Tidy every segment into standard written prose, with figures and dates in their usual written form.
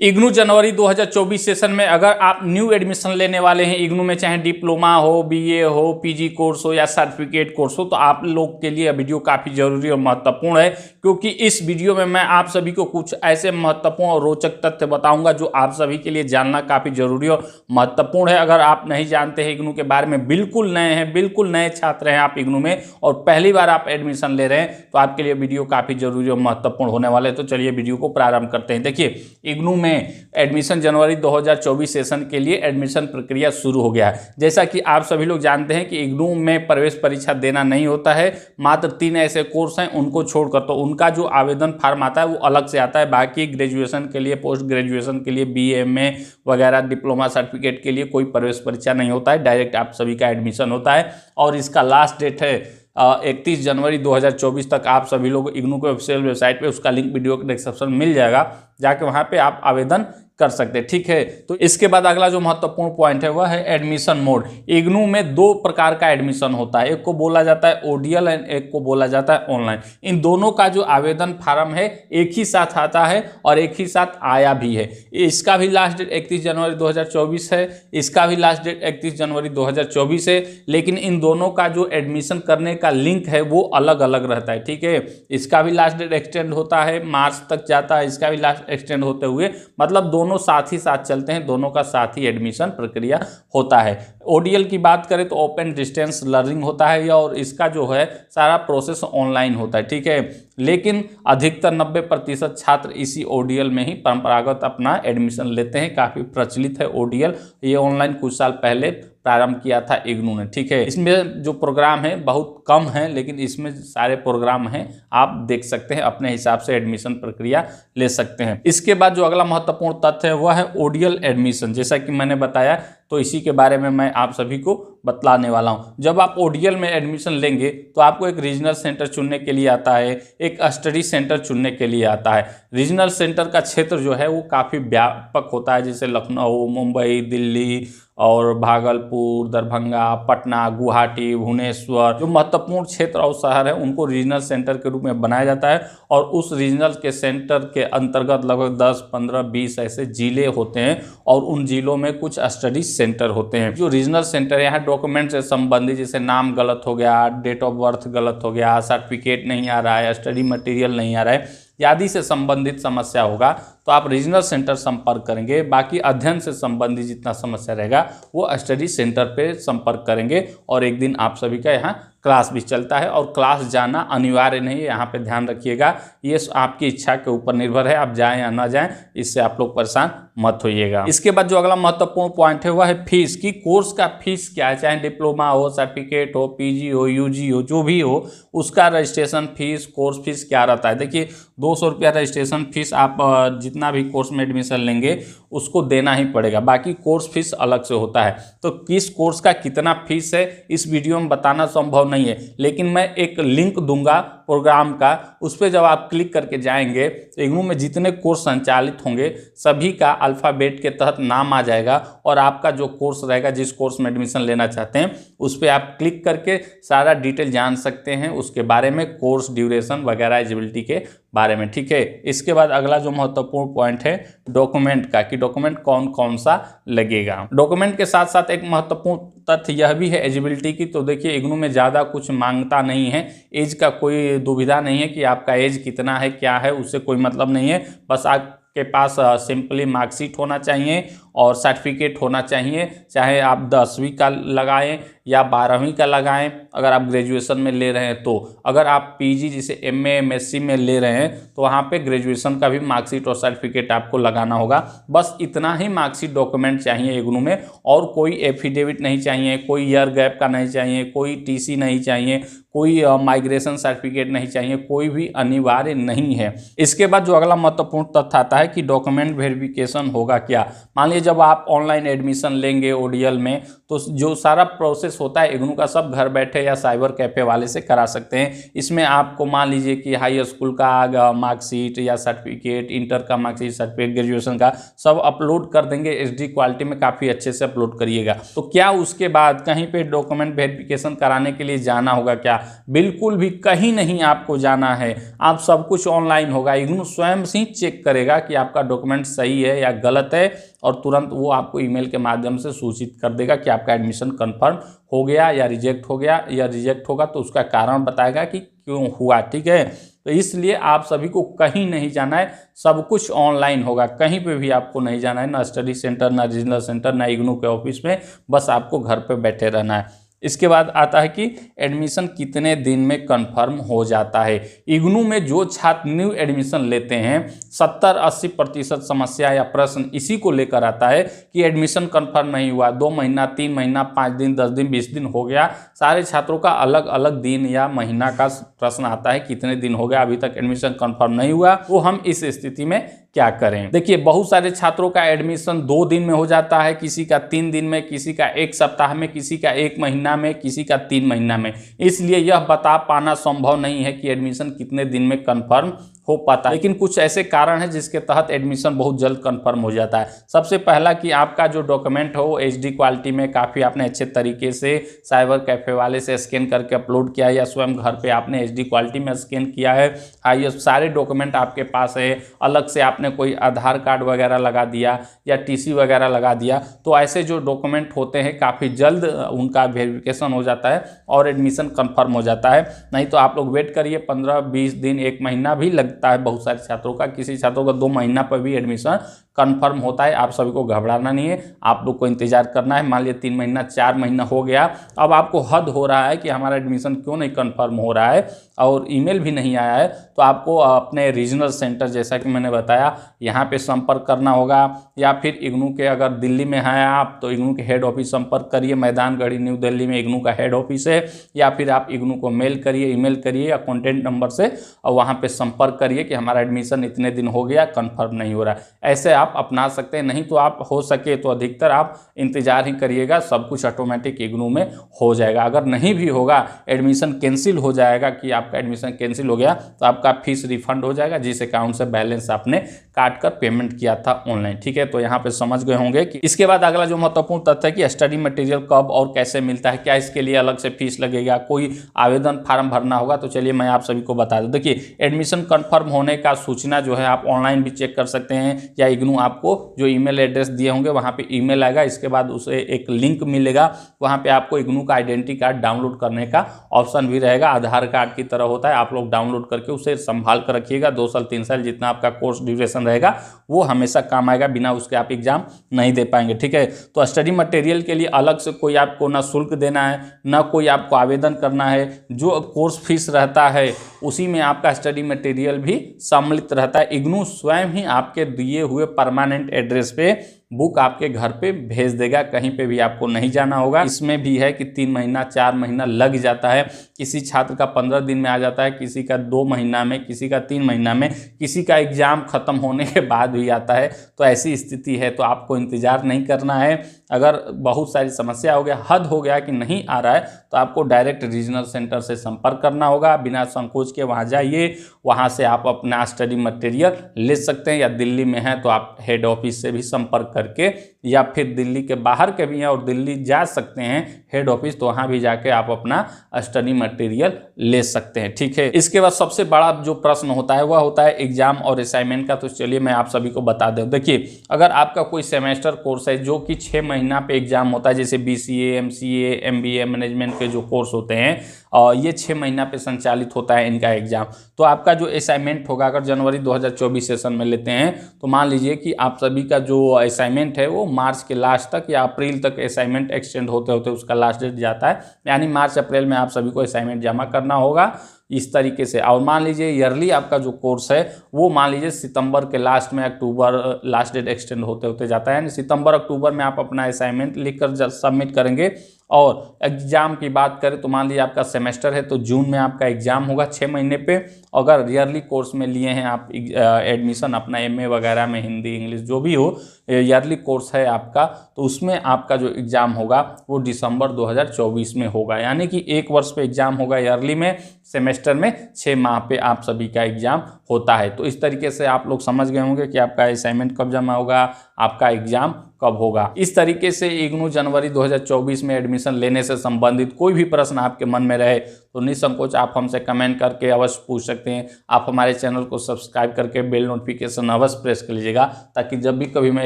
इग्नू जनवरी 2024 session में अगर आप न्यू एडमिशन लेने वाले हैं इग्नू में, चाहे डिप्लोमा हो, बीए हो, पीजी कोर्स हो या सर्टिफिकेट कोर्स हो, तो आप लोग के लिए वीडियो काफ़ी जरूरी और महत्वपूर्ण है, क्योंकि इस वीडियो में मैं आप सभी को कुछ ऐसे महत्वपूर्ण और रोचक तथ्य बताऊंगा जो आप सभी के लिए जानना काफ़ी जरूरी और महत्वपूर्ण है। अगर आप नहीं जानते हैं इग्नू के बारे में, बिल्कुल नए हैं, बिल्कुल नए छात्र हैं आप इग्नू में और पहली बार आप एडमिशन ले रहे हैं, तो आपके लिए वीडियो काफ़ी जरूरी और महत्वपूर्ण होने वाले हैं। तो चलिए वीडियो को प्रारंभ करते हैं। देखिए, इग्नू में एडमिशन जनवरी 2024 सेशन के लिए एडमिशन प्रक्रिया शुरू हो गया है। जैसा कि आप सभी लोग जानते हैं कि इग्नू में प्रवेश परीक्षा देना नहीं होता है, मात्र 3 ऐसे कोर्स हैं, उनको छोड़कर तो उनका जो आवेदन फार्म आता है वो अलग से आता है। बाकी ग्रेजुएशन के लिए, पोस्ट ग्रेजुएशन के लिए, बीए में वगैरह, डिप्लोमा सर्टिफिकेट के लिए कोई प्रवेश परीक्षा नहीं होता है, डायरेक्ट आप सभी का एडमिशन होता है। और इसका लास्ट डेट है 31 जनवरी 2024 तक। आप सभी लोग इग्नू के ऑफिशियल वेबसाइट पे, उसका लिंक वीडियो के डिस्क्रिप्शन में मिल जाएगा, जाके वहाँ पे आप आवेदन कर सकते हैं। ठीक है, तो इसके बाद अगला जो महत्वपूर्ण पॉइंट है वह है एडमिशन मोड। इग्नू में 2 प्रकार का एडमिशन होता है, एक को बोला जाता है ओडीएल एंड एक को बोला जाता है ऑनलाइन। इन दोनों का जो आवेदन फार्म है एक ही साथ आता है और एक ही साथ आया भी है। इसका भी लास्ट डेट 31 जनवरी 2024 है, इसका भी लास्ट डेट 31 जनवरी 2024 है, लेकिन इन दोनों का जो एडमिशन करने का लिंक है वो अलग अलग रहता है। ठीक है, इसका भी लास्ट डेट एक्सटेंड होता है, मार्च तक जाता है, इसका भी लास्ट एक्सटेंड होते हुए, मतलब दोनों साथ ही साथ चलते हैं, दोनों का साथ ही एडमिशन प्रक्रिया होता है। ओडीएल की बात करें तो ओपन डिस्टेंस लर्निंग होता है और इसका जो है सारा प्रोसेस ऑनलाइन होता है। ठीक है, लेकिन अधिकतर 90% छात्र इसी ओडीएल में ही परंपरागत अपना एडमिशन लेते हैं। काफ़ी प्रचलित है ओडीएल, ये ऑनलाइन कुछ साल पहले प्रारंभ किया था इग्नू ने। ठीक है, इसमें जो प्रोग्राम है बहुत कम है, लेकिन इसमें सारे प्रोग्राम हैं, आप देख सकते हैं, अपने हिसाब से एडमिशन प्रक्रिया ले सकते हैं। इसके बाद जो अगला महत्वपूर्ण तथ्य है वह है ओडीएल एडमिशन। जैसा कि मैंने बताया, तो इसी के बारे में मैं आप सभी को बतलाने वाला हूं। जब आप ओडीएल में एडमिशन लेंगे तो आपको एक रीजनल सेंटर चुनने के लिए आता है, एक स्टडी सेंटर चुनने के लिए आता है। रीजनल सेंटर का क्षेत्र जो है वो काफ़ी व्यापक होता है, जैसे लखनऊ, मुंबई, दिल्ली और भागलपुर, दरभंगा, पटना, गुवाहाटी, भुवनेश्वर, जो महत्वपूर्ण क्षेत्र और शहर है उनको रीजनल सेंटर के रूप में बनाया जाता है। और उस रीजनल के सेंटर के अंतर्गत लगभग 10, 15, 20 ऐसे जिले होते हैं और उन जिलों में कुछ स्टडी सेंटर होते हैं। जो रीजनल सेंटर है, यहाँ डॉक्यूमेंट से संबंधित, जैसे नाम गलत हो गया, डेट ऑफ बर्थ गलत हो गया, सर्टिफिकेट नहीं आ रहा है, स्टडी मटेरियल नहीं आ रहा है, आदि से संबंधित समस्या होगा तो आप रीजनल सेंटर संपर्क करेंगे। बाकी अध्ययन से संबंधित जितना समस्या रहेगा वो स्टडी सेंटर पे संपर्क करेंगे। और एक दिन आप सभी का यहाँ क्लास भी चलता है और क्लास जाना अनिवार्य नहीं है, यहाँ पे ध्यान रखिएगा। ये आपकी इच्छा के ऊपर निर्भर है, आप जाएं या ना जाएं, इससे आप लोग परेशान मत होइएगा। इसके बाद जो अगला महत्वपूर्ण पॉइंट है वह है फीस की। कोर्स का फीस क्या है, चाहे डिप्लोमा हो, सर्टिफिकेट हो, पीजी हो, यूजी हो, जो भी हो, उसका रजिस्ट्रेशन फीस, कोर्स फीस क्या रहता है। देखिए, 200 रुपया रजिस्ट्रेशन फीस आप जितना भी कोर्स में एडमिशन लेंगे उसको देना ही पड़ेगा, बाकी कोर्स फीस अलग से होता है। तो किस कोर्स का कितना फीस है इस वीडियो में बताना संभव नहीं है, लेकिन मैं एक लिंक दूंगा प्रोग्राम का, उस पर जब आप क्लिक करके जाएंगे तो इग्नू में जितने कोर्स संचालित होंगे सभी का अल्फ़ाबेट के तहत नाम आ जाएगा और आपका जो कोर्स रहेगा, जिस कोर्स में एडमिशन लेना चाहते हैं उस पर आप क्लिक करके सारा डिटेल जान सकते हैं उसके बारे में, कोर्स ड्यूरेशन वगैरह, एलिजिबिलिटी के बारे में। ठीक है, इसके बाद अगला जो महत्वपूर्ण पॉइंट है डॉक्यूमेंट का, कि डॉक्यूमेंट कौन कौन सा लगेगा। डॉक्यूमेंट के साथ साथ एक महत्वपूर्ण तथ्य यह भी है एलिजिबिलिटी की। तो देखिए, इग्नू में ज़्यादा कुछ मांगता नहीं है, एज का कोई दुविधा नहीं है कि आपका एज कितना है, क्या है, उससे कोई मतलब नहीं है। बस आपके पास सिंपली मार्कशीट होना चाहिए और सर्टिफिकेट होना चाहिए, चाहे आप 10वीं का लगाएं या 12वीं का लगाएं अगर आप ग्रेजुएशन में ले रहे हैं। तो अगर आप पीजी जैसे एमए, एमएससी में ले रहे हैं तो वहाँ पे ग्रेजुएशन का भी मार्कशीट और सर्टिफिकेट आपको लगाना होगा। बस इतना ही मार्कशीट डॉक्यूमेंट चाहिए इग्नू में, और कोई एफिडेविट नहीं चाहिए, कोई ईयर गैप का नहीं चाहिए, कोई टीसी नहीं चाहिए, कोई माइग्रेशन सर्टिफिकेट नहीं चाहिए, कोई भी अनिवार्य नहीं है। इसके बाद जो अगला महत्वपूर्ण तथ्य आता है कि डॉक्यूमेंट वेरिफिकेशन होगा क्या। मान लीजिए जब आप ऑनलाइन एडमिशन लेंगे ओडीएल में तो जो सारा प्रोसेस होता है इग्नू का सब घर बैठे या साइबर कैफे वाले से करा सकते हैं। इसमें आपको मान लीजिए कि हाई स्कूल का मार्कशीट या सर्टिफिकेट, इंटर का मार्कशीट, सर्टिफिकेट, ग्रेजुएशन का सब अपलोड कर देंगे HD क्वालिटी में, काफ़ी अच्छे से अपलोड करिएगा। तो क्या उसके बाद कहीं पे डॉक्यूमेंट वेरिफिकेशन कराने के लिए जाना होगा क्या? बिल्कुल भी कहीं नहीं आपको जाना है। आप सब कुछ ऑनलाइन होगा, इग्नू स्वयं से चेक करेगा कि आपका डॉक्यूमेंट सही है या गलत है और तुरंत वो आपको ईमेल के माध्यम से सूचित कर देगा कि आपका एडमिशन कंफर्म हो गया या रिजेक्ट हो गया, या रिजेक्ट होगा तो उसका कारण बताएगा कि क्यों हुआ। ठीक है, तो इसलिए आप सभी को कहीं नहीं जाना है, सब कुछ ऑनलाइन होगा, कहीं पे भी आपको नहीं जाना है, ना स्टडी सेंटर, ना रीजनल सेंटर, ना इग्नू के ऑफिस में, बस आपको घर पे बैठे रहना है। इसके बाद आता है कि एडमिशन कितने दिन में कंफर्म हो जाता है। इग्नू में जो छात्र न्यू एडमिशन लेते हैं 70-80% समस्या या प्रश्न इसी को लेकर आता है कि एडमिशन कंफर्म नहीं हुआ, 2 महीना, 3 महीना, 5 दिन, 10 दिन, 20 दिन हो गया। सारे छात्रों का अलग अलग दिन या महीना का प्रश्न आता है, कितने दिन हो गया अभी तक एडमिशन कंफर्म नहीं हुआ, तो हम इस स्थिति में क्या करें। देखिए, बहुत सारे छात्रों का एडमिशन 2 दिन में हो जाता है, किसी का 3 दिन में, किसी का 1 सप्ताह में, किसी का 1 महीना में, किसी का 3 महीना में। इसलिए यह बता पाना संभव नहीं है कि एडमिशन कितने दिन में कंफर्म हो पाता है, लेकिन कुछ ऐसे कारण हैं जिसके तहत एडमिशन बहुत जल्द कंफर्म हो जाता है। सबसे पहला कि आपका जो डॉक्यूमेंट हो HD क्वालिटी में काफ़ी आपने अच्छे तरीके से साइबर कैफे वाले से स्कैन करके अपलोड किया है, या स्वयं घर पे आपने HD क्वालिटी में स्कैन किया है। ये सारे डॉक्यूमेंट आपके पास है। अलग से आपने कोई आधार कार्ड वगैरह लगा दिया या TC वगैरह लगा दिया, तो ऐसे जो डॉक्यूमेंट होते हैं काफ़ी जल्द उनका वेरिफिकेशन हो जाता है और एडमिशन कंफर्म हो जाता है। नहीं तो आप लोग वेट करिए, 15-20 दिन, 1 महीना भी लगता है बहुत सारे छात्रों का, किसी छात्रों का 2 महीना पर भी एडमिशन कंफर्म होता है। आप सभी को घबराना नहीं है, आप लोग को इंतजार करना है। मान लिया 3 महीना, 4 महीना हो गया, अब आपको हद हो रहा है कि हमारा एडमिशन क्यों नहीं कंफर्म हो रहा है और ईमेल भी नहीं आया है, तो आपको अपने रीजनल सेंटर, जैसा कि मैंने बताया, यहाँ पे संपर्क करना होगा। या फिर इग्नू के, अगर दिल्ली में हैं आप तो इग्नू के हेड ऑफिस संपर्क करिए, मैदानगढ़ी न्यू दिल्ली में इग्नू का हेड ऑफिस है। या फिर आप इग्नू को मेल करिए, ईमेल करिए या कॉन्टेक्ट नंबर से, और वहाँ पे संपर्क करिए कि हमारा एडमिशन इतने दिन हो गया, कंफर्म नहीं हो रहा है। ऐसे आप अपना सकते हैं। नहीं तो आप हो सके तो अधिकतर आप इंतजार ही करिएगा, सब कुछ ऑटोमेटिक इग्नू में हो जाएगा। अगर नहीं भी होगा, एडमिशन कैंसिल हो जाएगा कि आपका एडमिशन कैंसिल हो गया, तो आपका फीस रिफंड हो जाएगा, जिस अकाउंट से बैलेंस आपने काट कर पेमेंट किया था ऑनलाइन। ठीक है, तो यहाँ पे समझ गए होंगे कि इसके बाद अगला जो महत्वपूर्ण तथ्य है कि स्टडी मटेरियल कब और कैसे मिलता है, क्या इसके लिए अलग से फीस लगेगा, कोई आवेदन फार्म भरना होगा, तो चलिए मैं आप सभी को बता दूं। देखिए, एडमिशन कंफर्म होने का सूचना जो है आप ऑनलाइन भी चेक कर सकते हैं, या इग्नू आपको जो ईमेल एड्रेस दिए होंगे वहाँ पे ईमेल आएगा, इसके बाद उसे एक लिंक मिलेगा, वहाँ पे आपको इग्नू का आइडेंटिटी कार्ड डाउनलोड करने का ऑप्शन भी रहेगा। आधार कार्ड की तरह होता है, आप लोग डाउनलोड करके उसे संभाल कर रखिएगा। 2 साल 3 साल जितना आपका कोर्स ड्यूरेशन रहेगा वो हमेशा काम आएगा, बिना उसके आप एग्जाम नहीं दे पाएंगे। ठीक है, तो स्टडी मटेरियल के लिए अलग से कोई आपको ना शुल्क देना है, ना कोई आपको आवेदन करना है। जो कोर्स फीस रहता है उसी में आपका स्टडी मटेरियल भी सम्मिलित रहता है। इग्नू स्वयं ही आपके दिए हुए परमानेंट एड्रेस पे बुक आपके घर पे भेज देगा, कहीं पे भी आपको नहीं जाना होगा। इसमें भी है कि 3 महीना 4 महीना लग जाता है, किसी छात्र का 15 दिन में आ जाता है, किसी का 2 महीना में, किसी का 3 महीना में, किसी का एग्जाम खत्म होने के बाद भी आता है। तो ऐसी स्थिति है, तो आपको इंतजार नहीं करना है। अगर बहुत सारी समस्या हो गया, हद हो गया कि नहीं आ रहा है, तो आपको डायरेक्ट रीजनल सेंटर से संपर्क करना होगा। बिना संकोच के वहाँ जाइए, वहाँ से आप अपना स्टडी मटेरियल ले सकते हैं। या दिल्ली में हैं तो आप हेड ऑफिस से भी संपर्क करके, या फिर दिल्ली के बाहर के भी हैं और दिल्ली जा सकते हैं हेड ऑफिस, तो वहाँ भी जाके आप अपना स्टडी मटेरियल ले सकते हैं। ठीक है, इसके बाद सबसे बड़ा जो प्रश्न होता है वह होता है एग्जाम और असाइनमेंट का। तो चलिए मैं आप सभी को बता दूं। देखिए, अगर आपका कोई सेमेस्टर कोर्स है जो कि 6 महीना पे एग्जाम होता है, जैसे BCA, MCA, MBA मैनेजमेंट के जो कोर्स होते हैं, और ये 6 महीना पे संचालित होता है इनका एग्जाम, तो आपका जो असाइनमेंट होगा, अगर जनवरी 2024 सेशन में लेते हैं, तो मान लीजिए कि आप सभी का जो असाइनमेंट है वो मार्च के लास्ट तक या अप्रैल तक असाइनमेंट एक्सटेंड होते होते उसका लास्ट डेट जाता है, यानी मार्च अप्रैल में आप सभी को असाइनमेंट जमा करना होगा इस तरीके से। और मान लीजिए ईयरली आपका जो कोर्स है वो मान लीजिए सितंबर के लास्ट में, अक्टूबर लास्ट डेट एक्सटेंड होते होते जाता है, यानी सितंबर अक्टूबर में आप अपना असाइनमेंट लिखकर सबमिट करेंगे और एग्ज़ाम की बात करें तो मान लीजिए आपका सेमेस्टर है तो जून में आपका एग्ज़ाम होगा 6 महीने पे। अगर ईयरली कोर्स में लिए हैं आप एडमिशन अपना एमए वगैरह में, हिंदी इंग्लिश जो भी हो, ईयरली कोर्स है आपका, तो उसमें आपका जो एग्ज़ाम होगा वो दिसंबर 2024 में होगा। यानी कि 1 वर्ष पे एग्ज़ाम होगा ईयरली में, सेमेस्टर में 6 माह पे आप सभी का एग्ज़ाम होता है। तो इस तरीके से आप लोग समझ गए होंगे कि आपका असाइनमेंट कब जमा होगा, आपका एग्ज़ाम कब होगा। इस तरीके से इग्नू जनवरी 2024 में एडमिशन लेने से संबंधित कोई भी प्रश्न आपके मन में रहे तो निसंकोच आप हमसे कमेंट करके अवश्य पूछ सकते हैं। आप हमारे चैनल को सब्सक्राइब करके बेल नोटिफिकेशन अवश्य प्रेस कर लीजिएगा, ताकि जब भी कभी मैं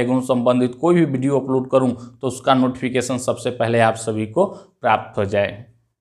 इग्नू संबंधित कोई भी वीडियो अपलोड करूं तो उसका नोटिफिकेशन सबसे पहले आप सभी को प्राप्त हो जाए।